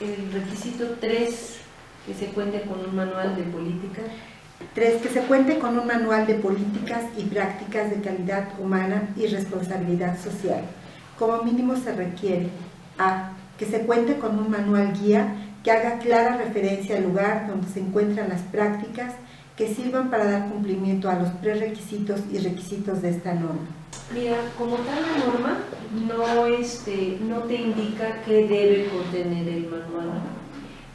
el requisito 3, que se cuente con un manual de política. 3. Que se cuente con un manual de políticas y prácticas de calidad humana y responsabilidad social. Como mínimo se requiere: A. Que se cuente con un manual guía que haga clara referencia al lugar donde se encuentran las prácticas que sirvan para dar cumplimiento a los prerequisitos y requisitos de esta norma. Mira, como tal la norma no te indica qué debe contener el manual.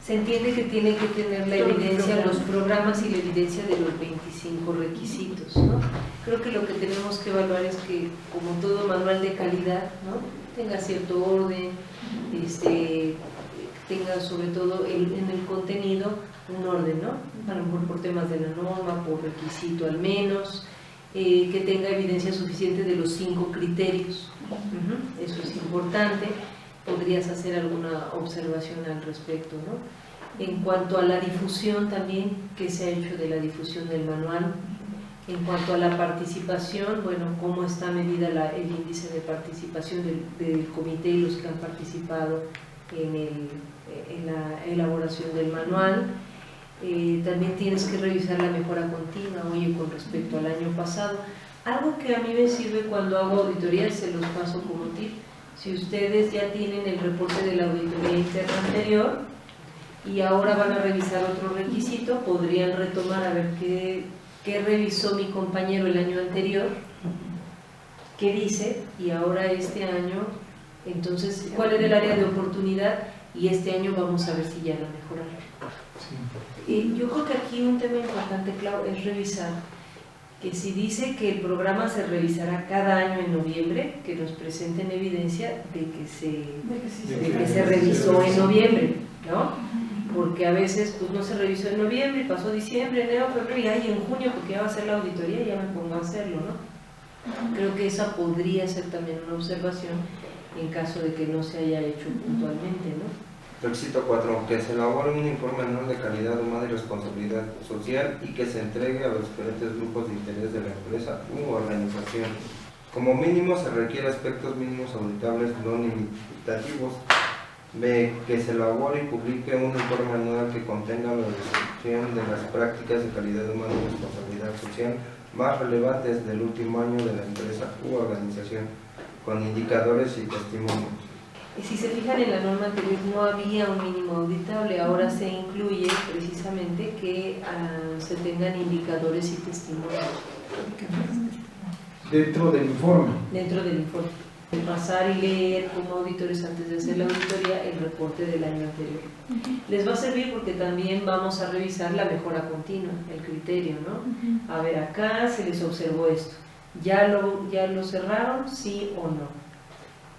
Se entiende que tiene que tener la evidencia, los programas y la evidencia de los 25 requisitos, ¿no? Creo que lo que tenemos que evaluar es que, como todo manual de calidad, ¿no?, tenga cierto orden, tenga sobre todo en el contenido un orden, ¿no? A lo mejor por temas de la norma, por requisito al menos, que tenga evidencia suficiente de los 5 criterios. Eso es importante. Podrías hacer alguna observación al respecto, ¿no? En cuanto a la difusión también, ¿qué se ha hecho de la difusión del manual? En cuanto a la participación, bueno, ¿cómo está medida el índice de participación del comité y los que han participado en la elaboración del manual? También tienes que revisar la mejora continua, oye, con respecto al año pasado. Algo que a mí me sirve cuando hago auditorías, se los paso como tip. Si ustedes ya tienen el reporte de la auditoría interna anterior y ahora van a revisar otro requisito, podrían retomar a ver qué revisó mi compañero el año anterior, qué dice, y ahora este año, entonces, cuál era el área de oportunidad, y este año vamos a ver si ya lo mejoraron. Yo creo que aquí un tema importante, Clau, es revisar que si dice que el programa se revisará cada año en noviembre, que nos presenten evidencia de que se revisó en noviembre, ¿no? Porque a veces pues no se revisó en noviembre, pasó diciembre, enero, febrero, y ahí en junio, porque ya va a ser la auditoría, ya me pongo a hacerlo, ¿no? Creo que esa podría ser también una observación en caso de que no se haya hecho puntualmente, ¿no? Requisito 4. Que se elabore un informe anual de calidad humana y responsabilidad social y que se entregue a los diferentes grupos de interés de la empresa u organización. Como mínimo se requiere aspectos mínimos auditables no limitativos. B. Que se elabore y publique un informe anual que contenga la descripción de las prácticas de calidad humana y responsabilidad social más relevantes del último año de la empresa u organización, con indicadores y testimonios. Y si se fijan, en la norma anterior no había un mínimo auditable, ahora se incluye precisamente que se tengan indicadores y testimonios. Dentro del informe. Dentro del informe. Pasar y leer como auditores antes de hacer la auditoría el reporte del año anterior. Les va a servir porque también vamos a revisar la mejora continua, el criterio, ¿no? A ver, acá se les observó esto. ¿Ya lo cerraron? ¿Sí o no?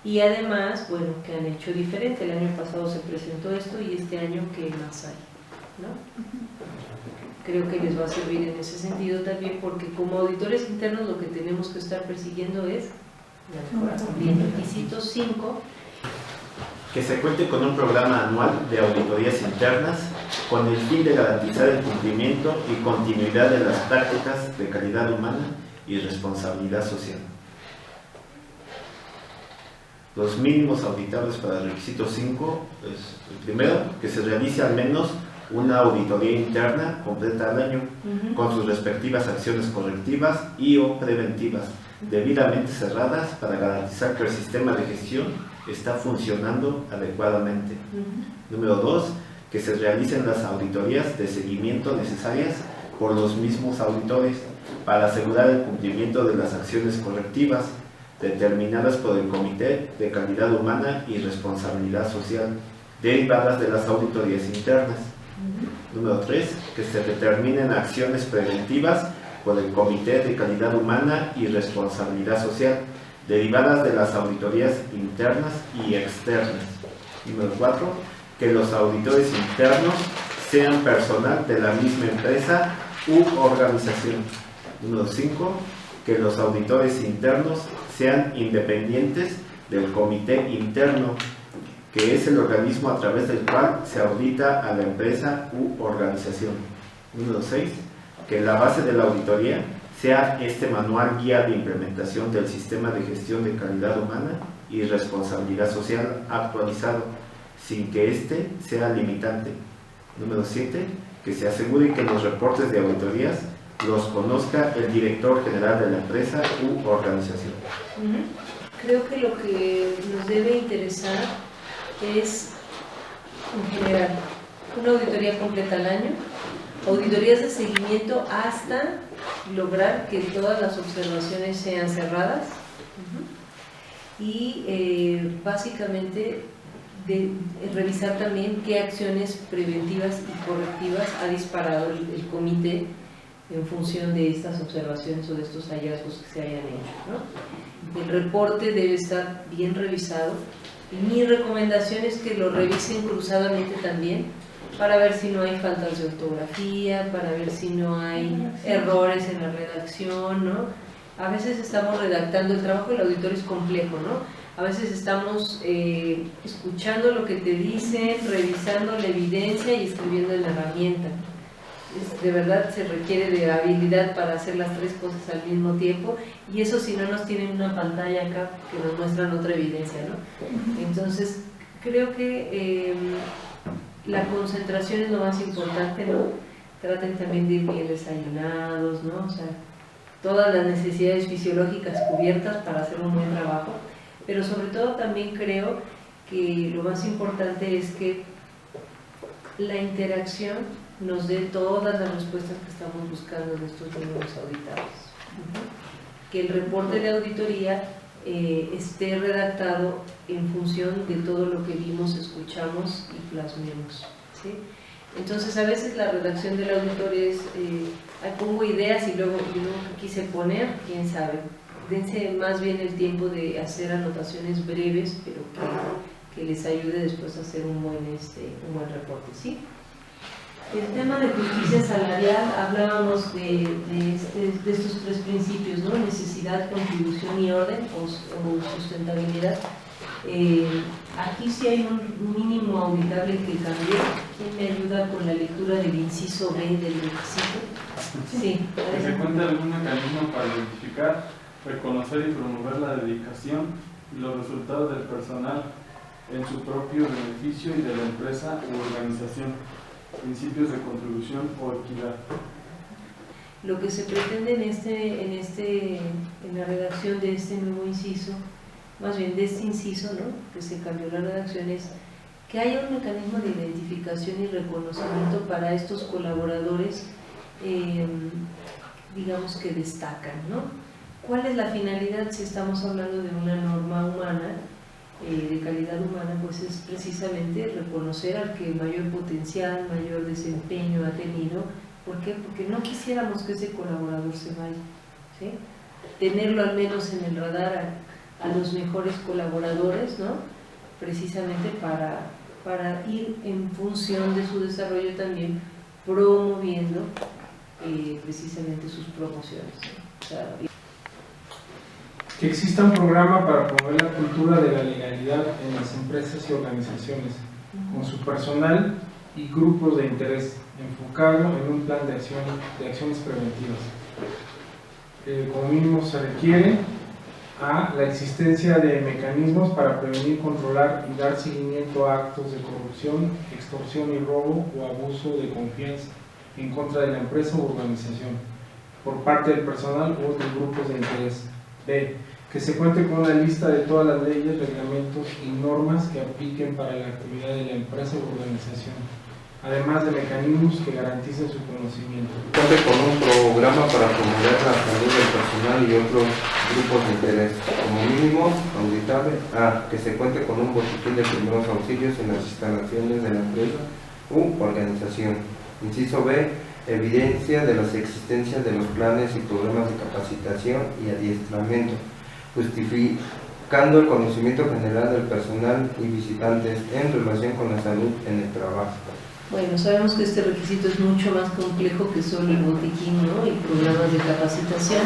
Y además, bueno, que han hecho diferente. El año pasado se presentó esto y este año, ¿qué más hay? ¿No? Creo que les va a servir en ese sentido también, porque como auditores internos lo que tenemos que estar persiguiendo es la mejora continua. Requisito 5. Que se cuente con un programa anual de auditorías internas con el fin de garantizar el cumplimiento y continuidad de las prácticas de calidad humana y responsabilidad social. Los mínimos auditables para el requisito 5 es el primero, que se realice al menos una auditoría interna completa al año con sus respectivas acciones correctivas y o preventivas debidamente cerradas para garantizar que el sistema de gestión está funcionando adecuadamente. Número 2, que se realicen las auditorías de seguimiento necesarias por los mismos auditores para asegurar el cumplimiento de las acciones correctivas determinadas por el Comité de Calidad Humana y Responsabilidad Social, derivadas de las auditorías internas. Número 3, que se determinen acciones preventivas por el Comité de Calidad Humana y Responsabilidad Social, derivadas de las auditorías internas y externas. Número 4, que los auditores internos sean personal de la misma empresa u organización. Número 5, que los auditores internos sean independientes del comité interno, que es el organismo a través del cual se audita a la empresa u organización. Número 6, que la base de la auditoría sea este manual guía de implementación del sistema de gestión de calidad humana y responsabilidad social actualizado, sin que éste sea limitante. Número 7, que se asegure que los reportes de auditorías los conozca el director general de la empresa u organización. Creo que lo que nos debe interesar es, en general, una auditoría completa al año, auditorías de seguimiento hasta lograr que todas las observaciones sean cerradas y básicamente revisar también qué acciones preventivas y correctivas ha disparado el comité en función de estas observaciones o de estos hallazgos que se hayan hecho, ¿no? El reporte debe estar bien revisado y mi recomendación es que lo revisen cruzadamente también para ver si no hay faltas de ortografía, para ver si no hay errores en la redacción, ¿no? A veces estamos redactando, el trabajo del auditor es complejo, ¿no? A veces estamos escuchando lo que te dicen, revisando la evidencia y escribiendo en la herramienta. De verdad se requiere de habilidad para hacer las tres cosas al mismo tiempo, y eso si no nos tienen una pantalla acá que nos muestran otra evidencia, ¿no? Entonces creo que la concentración es lo más importante, ¿no? Traten también de ir bien desayunados, ¿no? O sea, todas las necesidades fisiológicas cubiertas para hacer un buen trabajo, pero sobre todo también creo que lo más importante es que la interacción nos dé todas las respuestas que estamos buscando en estos números auditados. Que el reporte de auditoría esté redactado en función de todo lo que vimos, escuchamos y plasmemos, ¿sí? Entonces a veces la redacción del auditor es, pongo ideas y luego que quise poner, quién sabe. Dense más bien el tiempo de hacer anotaciones breves, pero que les ayude después a hacer un buen reporte, ¿sí? El tema de justicia salarial, hablábamos de estos tres principios, ¿no? Necesidad, contribución y orden, o sustentabilidad. Aquí sí hay un mínimo auditable que cambió. ¿Quién me ayuda con la lectura del inciso B del requisito? Sí. Que se cuente algún mecanismo para identificar, reconocer y promover la dedicación y los resultados del personal en su propio beneficio y de la empresa u organización. Principios de contribución o equidad. Lo que se pretende en la redacción de este nuevo inciso, más bien de este inciso, ¿no? Que se cambió la redacción, es que haya un mecanismo de identificación y reconocimiento para estos colaboradores, digamos que destacan, ¿no? ¿Cuál es la finalidad si estamos hablando de una norma humana? De calidad humana, pues es precisamente reconocer al que mayor potencial, mayor desempeño ha tenido. ¿Por qué? Porque no quisiéramos que ese colaborador se vaya, ¿sí? Tenerlo al menos en el radar a los mejores colaboradores, ¿no? Precisamente para ir en función de su desarrollo también promoviendo precisamente sus promociones, ¿no? O sea, que exista un programa para promover la cultura de la legalidad en las empresas y organizaciones, con su personal y grupos de interés, enfocado en un plan de acciones preventivas. Como mínimo se requiere la existencia de mecanismos para prevenir, controlar y dar seguimiento a actos de corrupción, extorsión y robo o abuso de confianza en contra de la empresa u organización, por parte del personal o de grupos de interés. B. Que se cuente con una lista de todas las leyes, reglamentos y normas que apliquen para la actividad de la empresa u organización, además de mecanismos que garanticen su conocimiento. Cuente con un programa para promover la salud del personal y otros grupos de interés. Como mínimo, auditable. Que se cuente con un botiquín de primeros auxilios en las instalaciones de la empresa u organización. Inciso B. Evidencia de las existencias de los planes y programas de capacitación y adiestramiento, justificando el conocimiento general del personal y visitantes en relación con la salud en el trabajo. Bueno, sabemos que este requisito es mucho más complejo que solo el botiquín, ¿no? Y programas de capacitación.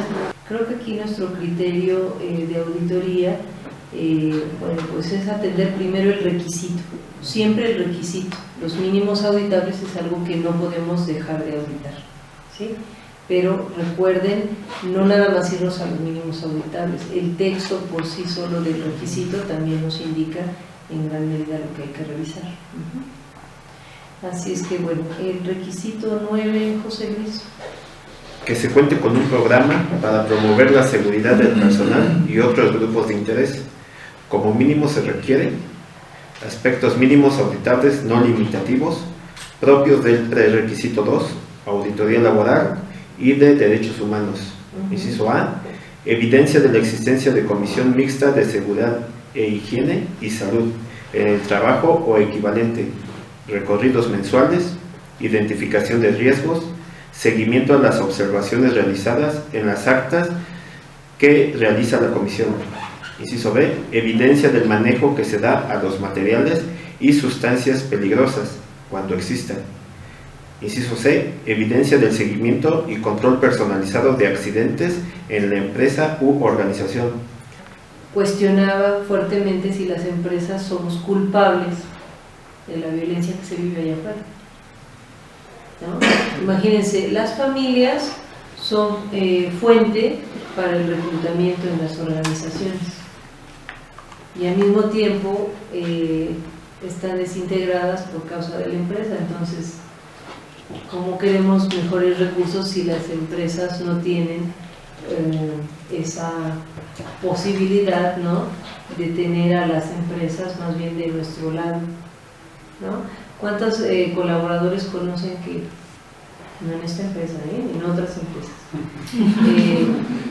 Creo que aquí nuestro criterio de auditoría, bueno, pues es atender primero el requisito, siempre el requisito. Los mínimos auditables es algo que no podemos dejar de auditar, ¿sí? Pero recuerden, no nada más irnos a los mínimos auditables, el texto por sí solo del requisito también nos indica en gran medida lo que hay que revisar. Así es que bueno, el requisito 9, José Luis. Que se cuente con un programa para promover la seguridad del personal y otros grupos de interés. Como mínimo se requiere aspectos mínimos auditables no limitativos propios del prerequisito 2, auditoría laboral y de derechos humanos. Inciso A, evidencia de la existencia de comisión mixta de seguridad e higiene y salud en el trabajo o equivalente, recorridos mensuales, identificación de riesgos, seguimiento a las observaciones realizadas en las actas que realiza la comisión. Inciso B, evidencia del manejo que se da a los materiales y sustancias peligrosas, cuando existan. Inciso C, evidencia del seguimiento y control personalizado de accidentes en la empresa u organización. Cuestionaba fuertemente si las empresas somos culpables de la violencia que se vive allá afuera, ¿no? Imagínense, las familias son fuente para el reclutamiento en las organizaciones y al mismo tiempo están desintegradas por causa de la empresa. Entonces, ¿cómo queremos mejores recursos si las empresas no tienen esa posibilidad, ¿no?, de tener a las empresas más bien de nuestro lado, ¿no? ¿Cuántos colaboradores conocen que, no en esta empresa, en otras empresas,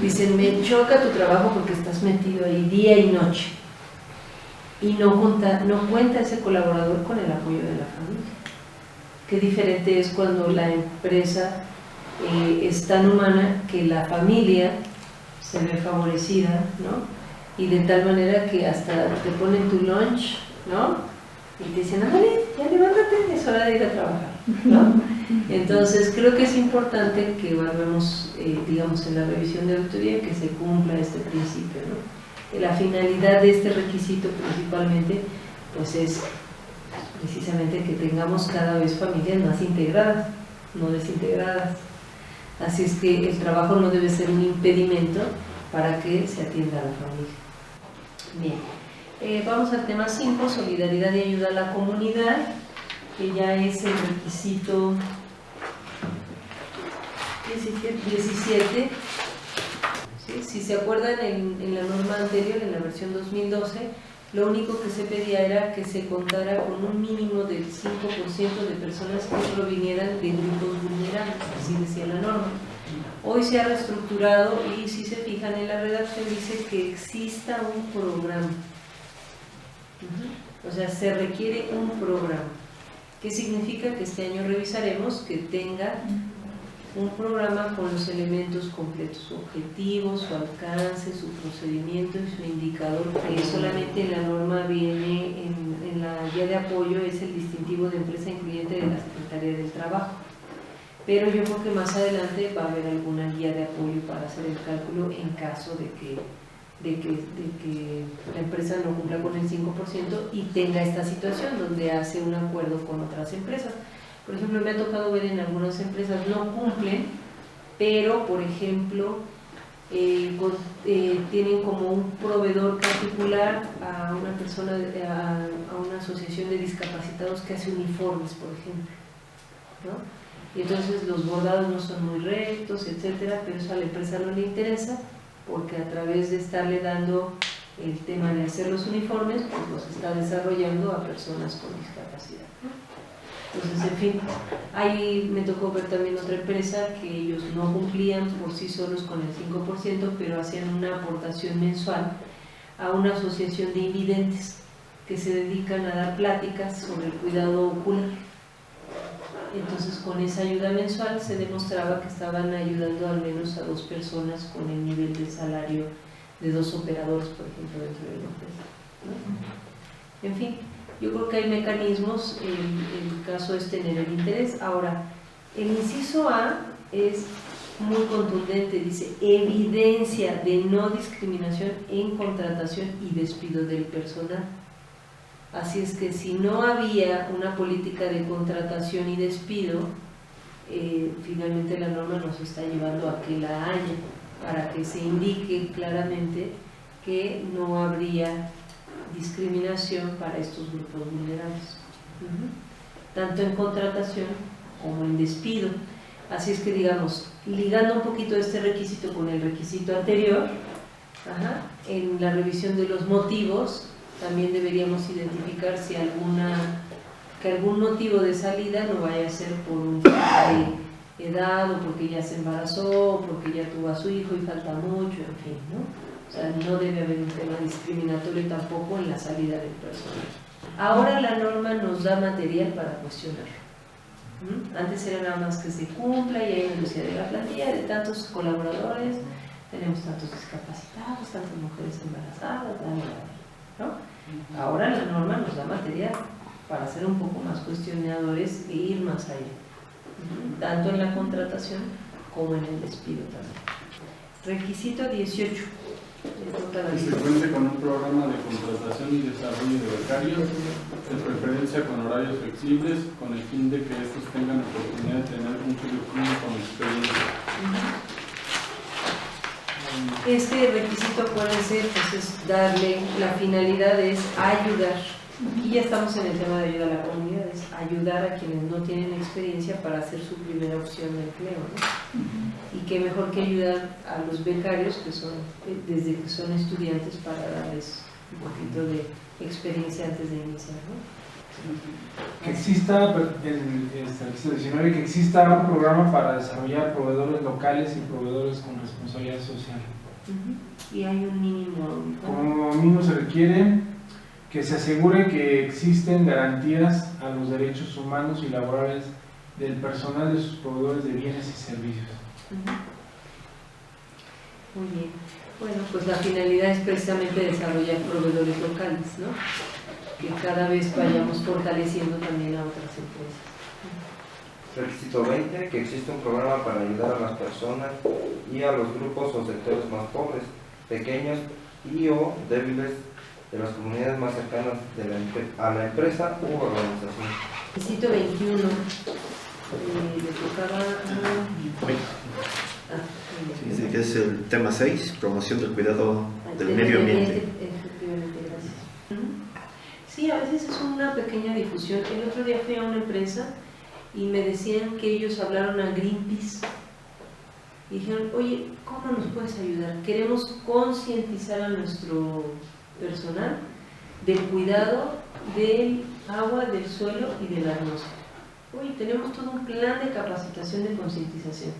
dicen, me choca tu trabajo porque estás metido ahí día y noche, y no cuenta ese colaborador con el apoyo de la familia? Qué diferente es cuando la empresa es tan humana que la familia se ve favorecida, ¿no? Y de tal manera que hasta te ponen tu lunch, ¿no? Y te dicen, ándale, ya levántate, es hora de ir a trabajar, ¿no? Entonces creo que es importante que evaluemos, digamos, en la revisión de auditoría que se cumpla este principio, ¿no? La finalidad de este requisito principalmente, pues es precisamente que tengamos cada vez familias más integradas, no desintegradas. Así es que el trabajo no debe ser un impedimento para que se atienda a la familia. Bien, vamos al tema 5, solidaridad y ayuda a la comunidad, que ya es el requisito 17. ¿Sí? Si se acuerdan, en la norma anterior, en la versión 2012, lo único que se pedía era que se contara con un mínimo del 5% de personas que provinieran de grupos vulnerables, así decía la norma. Hoy se ha reestructurado y si se fijan en la redacción dice que exista un programa. O sea, se requiere un programa. ¿Qué significa? Que este año revisaremos que tenga un programa con los elementos completos, su objetivo, su alcance, su procedimiento y su indicador, que solamente en la norma viene en la guía de apoyo, es el distintivo de empresa incluyente de la Secretaría del Trabajo. Pero yo creo que más adelante va a haber alguna guía de apoyo para hacer el cálculo en caso de que la empresa no cumpla con el 5% y tenga esta situación donde hace un acuerdo con otras empresas. Por ejemplo, me ha tocado ver en algunas empresas no cumplen, pero por ejemplo tienen como un proveedor particular a una persona, a una asociación de discapacitados que hace uniformes, por ejemplo, ¿no? Y entonces los bordados no son muy rectos, etcétera, pero eso a la empresa no le interesa, porque a través de estarle dando el tema de hacer los uniformes, pues los está desarrollando a personas con discapacidad, ¿no? Entonces, en fin, ahí me tocó ver también otra empresa que ellos no cumplían por sí solos con el 5%, pero hacían una aportación mensual a una asociación de invidentes que se dedican a dar pláticas sobre el cuidado ocular. Entonces, con esa ayuda mensual se demostraba que estaban ayudando al menos a 2 personas con el nivel de salario de 2 operadores, por ejemplo, dentro de la empresa, ¿no? En fin, yo creo que hay mecanismos, el caso es tener el interés. Ahora, el inciso A es muy contundente, dice evidencia de no discriminación en contratación y despido del personal. Así es que si no había una política de contratación y despido, finalmente la norma nos está llevando a que la haya, para que se indique claramente que no habría discriminación para estos grupos vulnerables, tanto en contratación como en despido. Así es que, digamos, ligando un poquito este requisito con el requisito anterior, en la revisión de los motivos también deberíamos identificar si algún motivo de salida no vaya a ser por un falta de edad, o porque ya se embarazó, o porque ya tuvo a su hijo y falta mucho, en fin, ¿no? O sea, no debe haber un tema discriminatorio tampoco en la salida del personal. Ahora la norma nos da material para cuestionarlo. Antes era nada más que se cumpla y ahí nos decía de la plantilla de tantos colaboradores, tenemos tantos discapacitados, tantas mujeres embarazadas, ¿no? Ahora la norma nos da material para ser un poco más cuestionadores e ir más allá, tanto en la contratación como en el despido también. Requisito 18. Que se cuente con un programa de contratación y desarrollo de becarios, de preferencia con horarios flexibles, con el fin de que estos tengan oportunidad de tener un currículum con experiencia. Este requisito, acuérdense, pues es darle, la finalidad es ayudar. Aquí ya estamos en el tema de ayuda a la comunidad, es ayudar a quienes no tienen experiencia para hacer su primera opción de empleo, ¿no? Y qué mejor que ayudar a los becarios, que son desde que son estudiantes, para darles un poquito de experiencia antes de iniciar, ¿no? Que exista, en este requisito 19, que exista un programa para desarrollar proveedores locales y proveedores con responsabilidad social. Y hay un mínimo. Como mínimo se requiere que se asegure que existen garantías a los derechos humanos y laborales del personal de sus proveedores de bienes y servicios. Muy bien. Bueno, pues la finalidad es precisamente desarrollar proveedores locales, ¿no? Que cada vez vayamos fortaleciendo también a otras empresas. Requisito 20, que existe un programa para ayudar a las personas y a los grupos o sectores más pobres, pequeños y o débiles de las comunidades más cercanas a la empresa u organización. Requisito 21. Le tocaba Dice que es el tema 6, promoción del cuidado del medio ambiente. Efectivamente, gracias. Sí, a veces es una pequeña difusión. El otro día fui a una empresa y me decían que ellos hablaron a Greenpeace y dijeron, oye, ¿cómo nos puedes ayudar? Queremos concientizar a nuestro personal del cuidado del agua, del suelo y de la atmósfera. Oye, tenemos todo un plan de capacitación de concientización.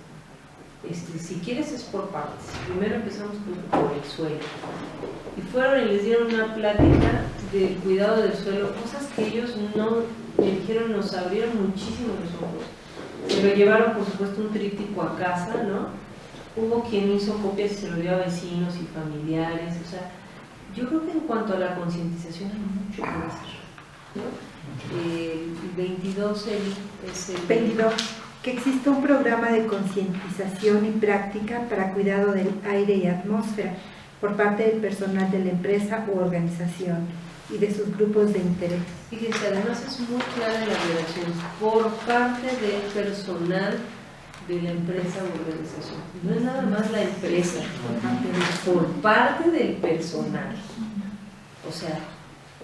Si quieres es por partes. Primero empezamos por el suelo. Y fueron y les dieron una plática del cuidado del suelo, cosas que ellos no me dijeron, nos abrieron muchísimo los ojos. Se lo llevaron, por supuesto, un tríptico a casa, ¿no? Hubo quien hizo copias y se lo dio a vecinos y familiares. O sea, yo creo que en cuanto a la concientización hay mucho que hacer, ¿no? El 22 es el 22. Que exista un programa de concientización y práctica para cuidado del aire y atmósfera por parte del personal de la empresa u organización y de sus grupos de interés. Fíjense, además es muy clara la redacción, por parte del personal de la empresa o organización. No es nada más la empresa, por parte del personal. O sea,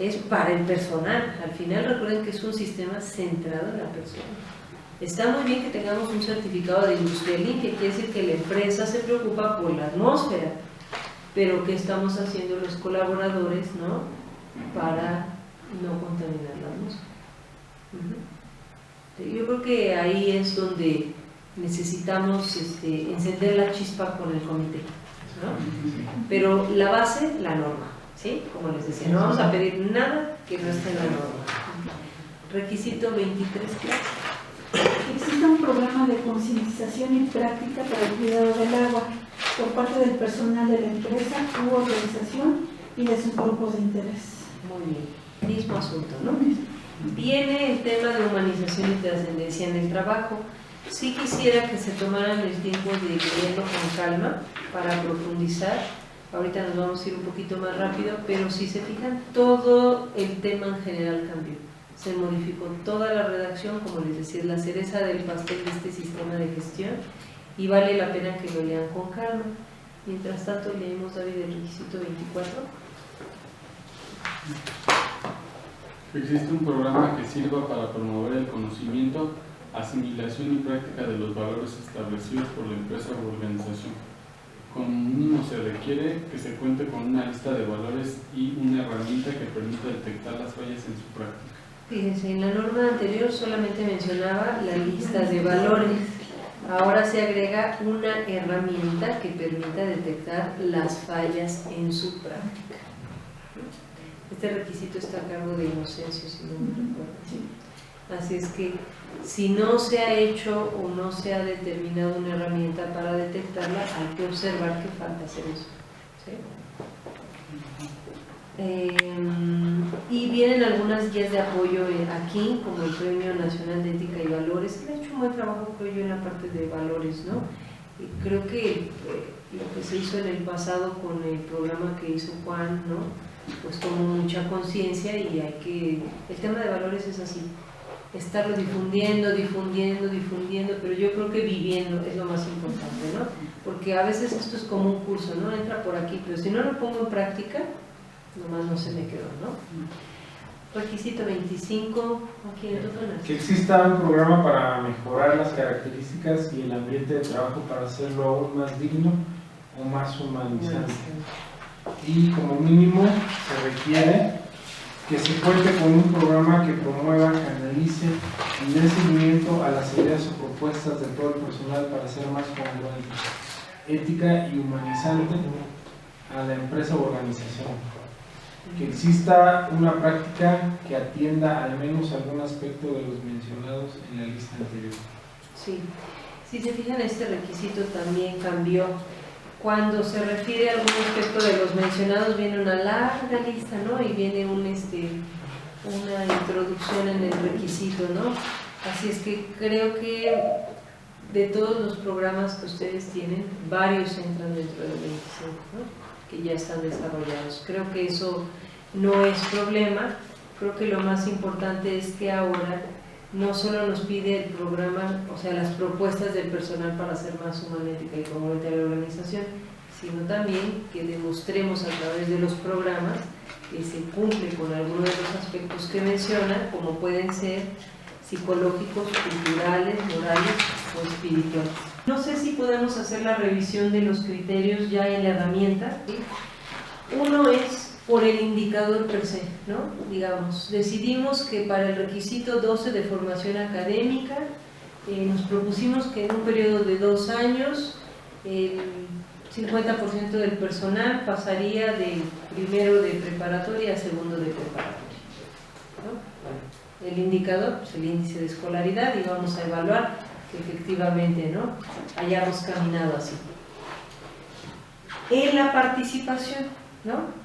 es para el personal. Al final recuerden que es un sistema centrado en la persona. Está muy bien que tengamos un certificado de Industrialink, que quiere decir que la empresa se preocupa por la atmósfera, pero ¿qué estamos haciendo los colaboradores, ¿no?, para no contaminar la atmósfera? Yo creo que ahí es donde necesitamos encender la chispa con el comité, ¿no? Pero la base, la norma, ¿sí? Como les decía, no vamos a pedir nada que no esté en la norma. Requisito 23, Existe un programa de concientización y práctica para el cuidado del agua por parte del personal de la empresa u organización y de sus grupos de interés. Muy bien, mismo asunto, ¿no? Viene el tema de humanización y trascendencia en el trabajo. Sí quisiera que se tomaran el tiempo de leerlo con calma para profundizar. Ahorita nos vamos a ir un poquito más rápido, pero si se fijan, todo el tema en general cambió. Se modificó toda la redacción, como les decía, es la cereza del pastel de este sistema de gestión y vale la pena que lo lean con calma. Mientras tanto, leemos, David, el requisito 24. Que existe un programa que sirva para promover el conocimiento, asimilación y práctica de los valores establecidos por la empresa u organización. Como mínimo se requiere que se cuente con una lista de valores y una herramienta que permita detectar las fallas en su práctica. Fíjense, en la norma anterior solamente mencionaba la lista de valores. Ahora se agrega una herramienta que permita detectar las fallas en su práctica. Este requisito está a cargo de Inocencio, si no me recuerdo. Así es que si no se ha hecho o no se ha determinado una herramienta para detectarla, hay que observar que falta hacer eso. ¿Sí? Y vienen algunas guías de apoyo aquí, como el Premio Nacional de Ética y Valores, que ha hecho un buen trabajo, creo yo, en la parte de valores, ¿no? Y creo que lo que se hizo en el pasado con el programa que hizo Juan, ¿no? Pues tomó mucha conciencia y hay que... El tema de valores es así, estarlo difundiendo, pero yo creo que viviendo es lo más importante, ¿no? Porque a veces esto es como un curso, ¿no? Entra por aquí, pero si no lo pongo en práctica, nomás no se me quedó, ¿no? Requisito 25, aquí en Que exista un programa para mejorar las características y el ambiente de trabajo para hacerlo aún más digno o más humanizante. Y como mínimo se requiere que se cuente con un programa que promueva, canalice y dé seguimiento a las ideas o propuestas de todo el personal para ser más congruente, ética y humanizante a la empresa o organización. Que exista una práctica que atienda al menos algún aspecto de los mencionados en la lista anterior. Sí, si se fijan, este requisito también cambió. Cuando se refiere a algún aspecto de los mencionados viene una larga lista, ¿no? Y viene una introducción en el requisito, ¿no? Así es que creo que de todos los programas que ustedes tienen, varios entran dentro del 25, ¿no? Que ya están desarrollados. Creo que eso no es problema. Creo que lo más importante es que ahora no solo nos pide el programa, o sea, las propuestas del personal para ser más humana, ética y congruente a la organización, sino también que demostremos a través de los programas que se cumple con algunos de los aspectos que menciona, como pueden ser psicológicos, culturales, morales o espirituales. No sé si podemos hacer la revisión de los criterios ya en la herramienta, ¿sí? Uno es por el indicador per se, ¿no? Digamos, decidimos que para el requisito 12 de formación académica nos propusimos que en un periodo de 2 años el 50% del personal pasaría de primero de preparatoria a segundo de preparatoria, ¿no? Bueno, el indicador, pues el índice de escolaridad, y vamos a evaluar que efectivamente, ¿no?, hayamos caminado así. En la participación, ¿no?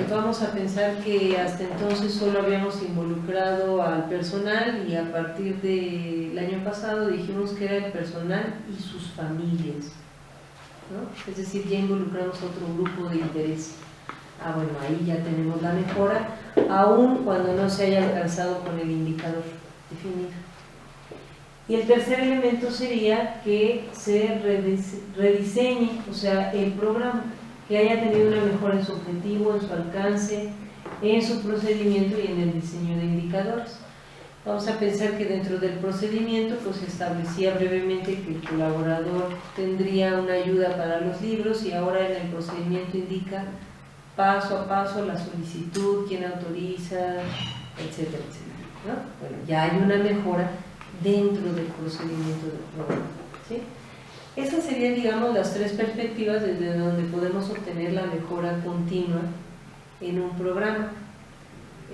Vamos a pensar que hasta entonces solo habíamos involucrado al personal y a partir del año pasado dijimos que era el personal y sus familias, ¿no? Es decir, ya involucramos a otro grupo de interés. Bueno, ahí ya tenemos la mejora, aun cuando no se haya alcanzado con el indicador definido. Y el tercer elemento sería que se rediseñe, o sea, el programa, que haya tenido una mejora en su objetivo, en su alcance, en su procedimiento y en el diseño de indicadores. Vamos a pensar que dentro del procedimiento pues se establecía brevemente que el colaborador tendría una ayuda para los libros, y ahora en el procedimiento indica paso a paso la solicitud, quién autoriza, etcétera, etcétera, ¿no? Bueno, ya hay una mejora dentro del procedimiento del programa, ¿sí? Esas serían, digamos, las 3 perspectivas desde donde podemos obtener la mejora continua en un programa.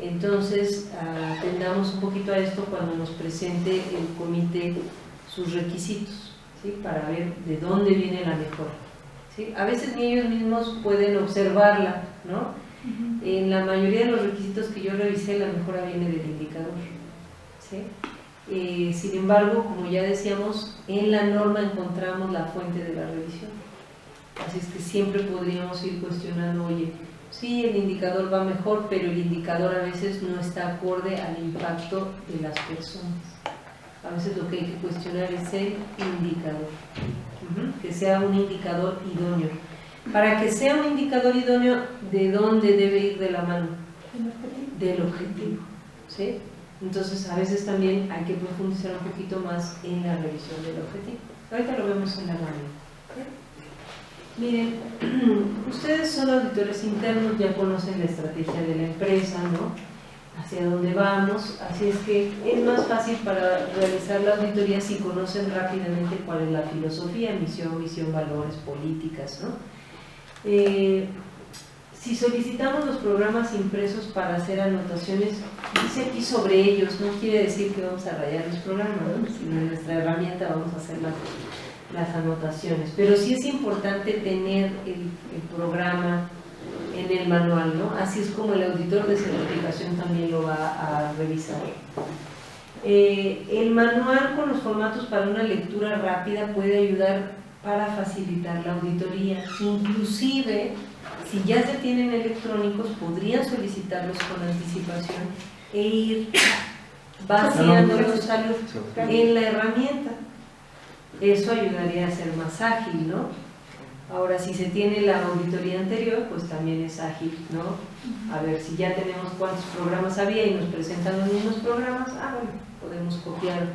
Entonces, atendamos un poquito a esto cuando nos presente el comité sus requisitos, ¿sí?, para ver de dónde viene la mejora, ¿sí? A veces ni ellos mismos pueden observarla, ¿no? En la mayoría de los requisitos que yo revisé, la mejora viene del indicador, ¿sí? Sin embargo, como ya decíamos, en la norma encontramos la fuente de la revisión. Así es que siempre podríamos ir cuestionando, oye, sí, el indicador va mejor, pero el indicador a veces no está acorde al impacto de las personas. A veces lo que hay que cuestionar es el indicador, que sea un indicador idóneo. Para que sea un indicador idóneo, ¿de dónde debe ir de la mano? del objetivo, ¿sí? Entonces a veces también hay que profundizar un poquito más en la revisión del objetivo. Ahorita lo vemos en la herramienta. Miren, ustedes son auditores internos, ya conocen la estrategia de la empresa, ¿no? Hacia dónde vamos, así es que es más fácil para realizar la auditoría si conocen rápidamente cuál es la filosofía, misión, visión, valores, políticas, ¿no? Si solicitamos los programas impresos para hacer anotaciones, dice aquí sobre ellos, no quiere decir que vamos a rayar los programas, ¿no? Sino en nuestra herramienta vamos a hacer las anotaciones, pero sí es importante tener el programa en el manual, ¿no? Así es como el auditor de certificación también lo va a revisar. El manual con los formatos para una lectura rápida puede ayudar para facilitar la auditoría. Inclusive, si ya se tienen electrónicos, podrían solicitarlos con anticipación e ir vaciándolos en la herramienta. Eso ayudaría a ser más ágil, ¿no? Ahora, si se tiene la auditoría anterior, pues también es ágil, ¿no? A ver, si ya tenemos cuántos programas había y nos presentan los mismos programas, bueno, podemos copiar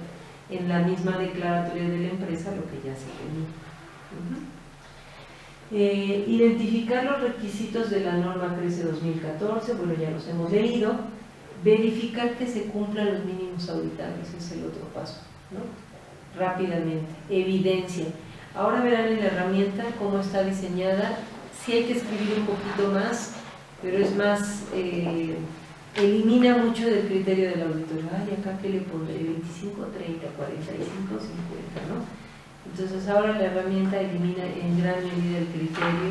en la misma declaratoria de la empresa lo que ya se tenía. Identificar los requisitos de la norma CRECE 2014, bueno, ya los hemos leído. Verificar que se cumplan los mínimos auditables, ese es el otro paso, ¿no? Rápidamente. Evidencia. Ahora verán en la herramienta cómo está diseñada. Sí hay que escribir un poquito más, pero es más, elimina mucho del criterio del auditor. Ay, acá que le pondré 25, 30, 45, 50, ¿no? Entonces ahora la herramienta elimina en gran medida el criterio,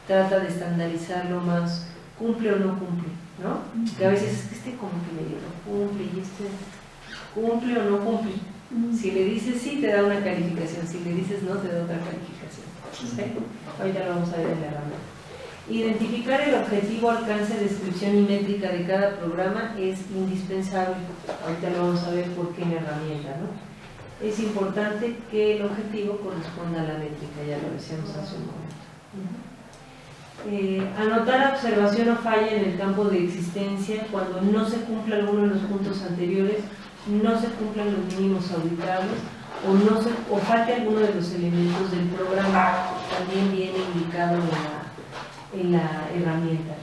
trata de estandarizarlo más, cumple o no cumple, ¿no? Que a veces es que como que medio no cumple y cumple o no cumple. Si le dices sí, te da una calificación, si le dices no, te da otra calificación. ¿Sí? Ahorita lo vamos a ver en la herramienta. Identificar el objetivo, alcance, descripción y métrica de cada programa es indispensable. Ahorita lo vamos a ver por qué en la herramienta, ¿no? Es importante que el objetivo corresponda a la métrica, ya lo decíamos hace un momento. Anotar observación o falla en el campo de existencia cuando no se cumpla alguno de los puntos anteriores, no se cumplan los mínimos auditables o falte alguno de los elementos del programa, también viene indicado en la herramienta.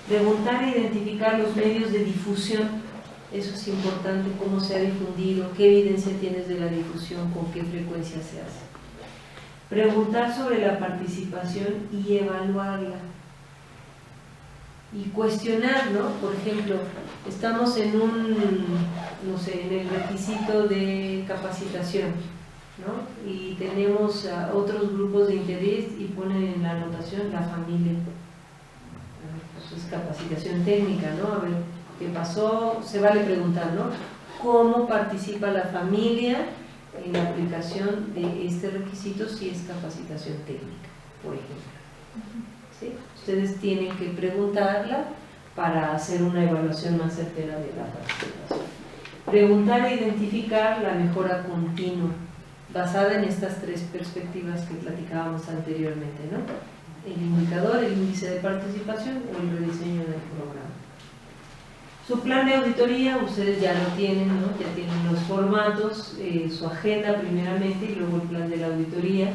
Preguntar e identificar los medios de difusión, eso es importante, cómo se ha difundido, qué evidencia tienes de la difusión, con qué frecuencia se hace. Preguntar sobre la participación y evaluarla. Y cuestionar, ¿no? Por ejemplo, estamos en no sé, en el requisito de capacitación, ¿no? Y tenemos otros grupos de interés y ponen en la anotación la familia. Pues es capacitación técnica, ¿no? A ver, ¿qué pasó? Se vale preguntar, ¿no? ¿Cómo participa la familia en la aplicación de este requisito si es capacitación técnica, por ejemplo? ¿Sí? Ustedes tienen que preguntarla para hacer una evaluación más certera de la participación. Preguntar e identificar la mejora continua, basada en estas tres perspectivas que platicábamos anteriormente, ¿no? El indicador, el índice de participación o el rediseño del programa. Su plan de auditoría, ustedes ya lo tienen, ¿no? Ya tienen los formatos, su agenda primeramente y luego el plan de la auditoría.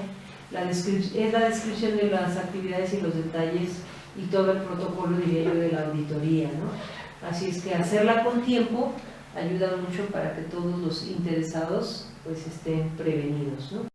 Es la descripción de las actividades y los detalles y todo el protocolo, diría yo, de la auditoría, ¿no? Así es que hacerla con tiempo ayuda mucho para que todos los interesados pues estén prevenidos, ¿no?